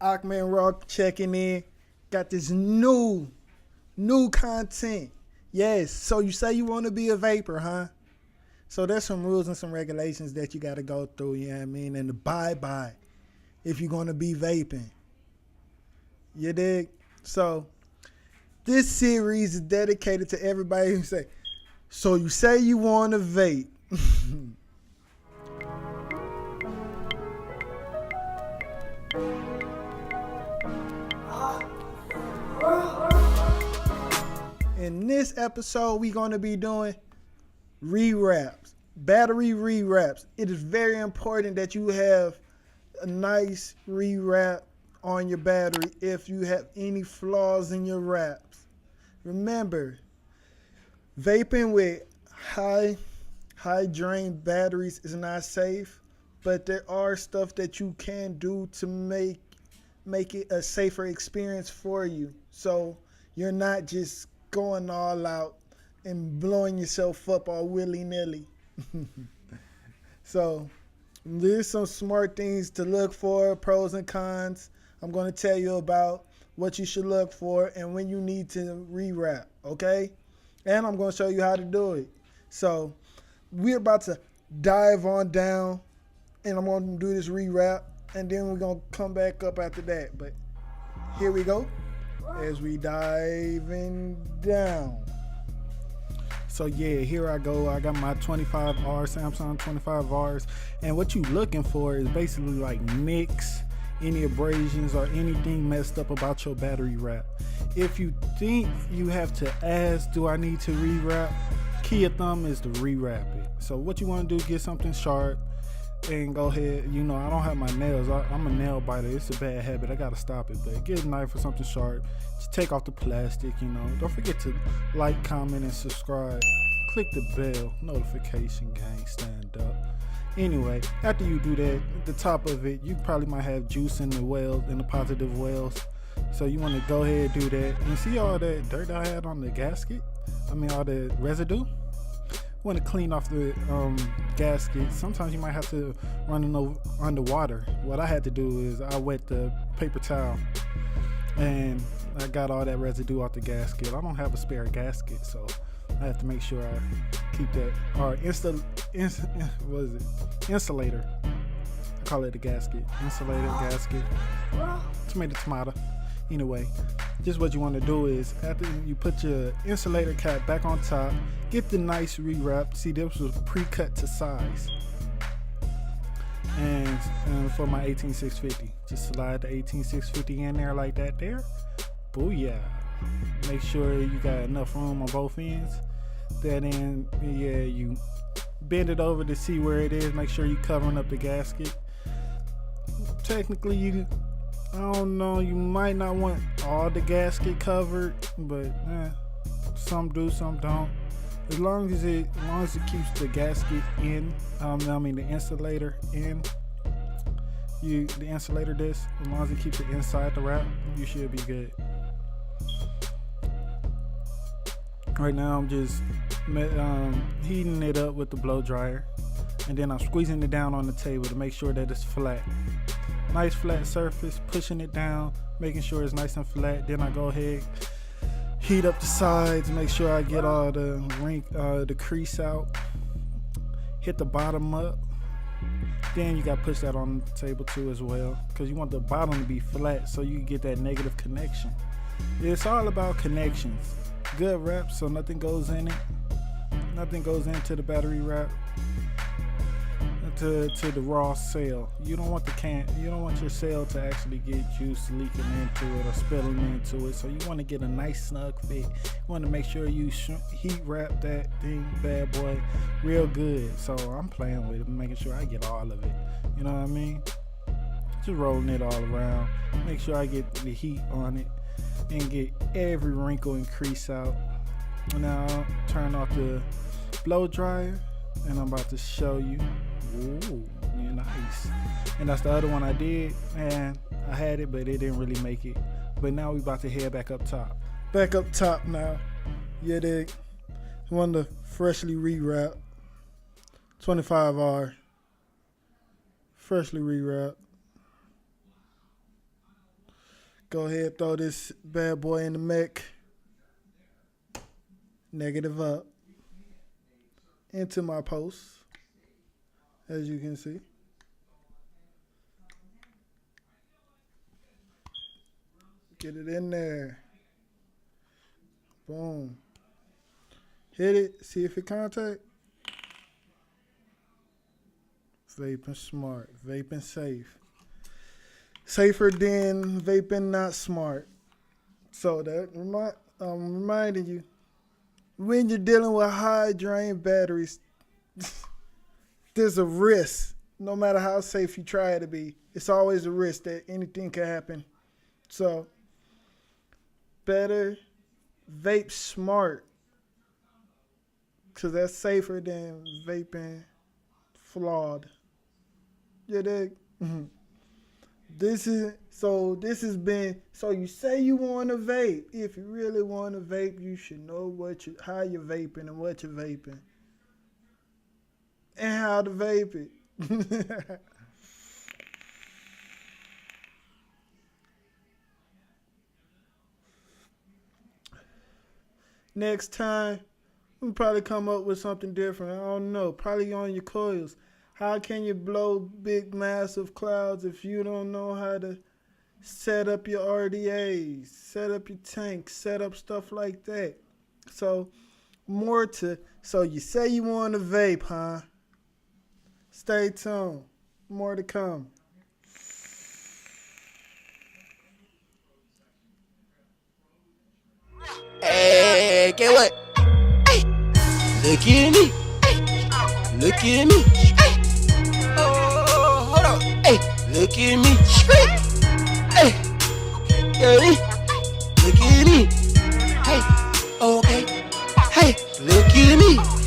AnkhManRaw checking in. Got this new content. Yes, so you say you want to be a vapor, huh? So there's some rules and some regulations that you got to go through, you know what I mean, and abide by if you're going to be vaping. You dig? So this series is dedicated to everybody who say, so you say you want to vape. In this episode, we're going to be doing rewraps, battery rewraps. It is very important that you have a nice rewrap on your battery if you have any flaws in your wraps. Remember, vaping with high drain batteries is not safe, but there are stuff that you can do to make it a safer experience for you. So you're not just going all out and blowing yourself up all willy-nilly. So there's some smart things to look for, pros and cons. I'm going to tell you about what you should look for and when you need to rewrap, okay? And I'm going to show you how to do it. So we're about to dive on down, and I'm going to do this rewrap, and then we're going to come back up after that. But here we go as we diving down. So yeah, here I go. I got my 25R, Samsung 25Rs, and what you looking for is basically like nicks, any abrasions or anything messed up about your battery wrap. If you think you have to ask, do I need to rewrap? Key of thumb is to rewrap it. So what you want to do, get something sharp and go ahead. You know, I don't have my nails. I'm a nail biter. It's a bad habit. I gotta stop it. But get a knife or something sharp. Just take off the plastic. You know, don't forget to like, comment, and subscribe. Click the bell notification, gang. Stand up. Anyway, after you do that, at the top of it, you probably might have juice in the wells, in the positive wells. So you want to go ahead and do that. And see all that dirt I had on the gasket? I mean, all the residue? Want to clean off the gasket. Sometimes you might have to run it underwater. What I had to do is I wet the paper towel and I got all that residue off the gasket. I don't have a spare gasket, so I have to make sure I keep that. Or insulator. I call it a gasket. Insulator, gasket. Tomato. Anyway, just what you want to do is after you put your insulator cap back on top, get the nice rewrap. See, this was pre-cut to size. And for my 18650, just slide the 18650 in there like that there. Booyah. Make sure you got enough room on both ends. That end, yeah, you bend it over to see where it is. Make sure you're covering up the gasket. Technically, I don't know, you might not want all the gasket covered, but some do, some don't. As long as it keeps the gasket in, the insulator in, the insulator disc, as long as it keeps it inside the wrap, you should be good. Right now I'm just heating it up with the blow dryer, and then I'm squeezing it down on the table to make sure that it's flat. Nice flat surface, pushing it down, making sure it's nice and flat. Then I go ahead, heat up the sides, make sure I get all the crease out. Hit the bottom up. Then you got to push that on the table too as well, because you want the bottom to be flat so you can get that negative connection. It's all about connections. Good wrap, so nothing goes in it. Nothing goes into the battery wrap. To the raw cell. You don't want your cell to actually get juice leaking into it or spilling into it. So you want to get a nice snug fit. You want to make sure you heat wrap that thing bad boy real good. So I'm playing with it, making sure I get all of it. You know what I mean? Just rolling it all around. Make sure I get the heat on it and get every wrinkle and crease out. Now turn off the blow dryer, and I'm about to show you. Ooh, yeah, nice. And that's the other one I did, and I had it, but it didn't really make it. But now we about to head back up top. Back up top now. Yeah, they want to freshly rewrap 25R. Freshly rewrapped. Go ahead, throw this bad boy in the mech. Negative up. Into my post, as you can see. Get it in there. Boom. Hit it. See if it contact. Vaping smart. Vaping safe. Safer than vaping not smart. So that I'm reminding you, when you're dealing with high drain batteries, there's a risk. No matter how safe you try it to be, it's always a risk that anything can happen. So better vape smart, because that's safer than vaping flawed. You dig? This has been, so you say you want to vape. If you really want to vape, you should know how you're vaping and what you're vaping. And how to vape it. Next time, we'll probably come up with something different. I don't know. Probably on your coils. How can you blow big, massive clouds if you don't know how to set up your RDAs, set up your tanks, set up stuff like that? So you say you want to vape, huh? Stay tuned. More to come. Hey, get what? Hey, look at me. Hey, look at me. Hey, oh, hold on. Hey, look at me. Hey, hey, look at me. Hey, okay. Hey, look at me.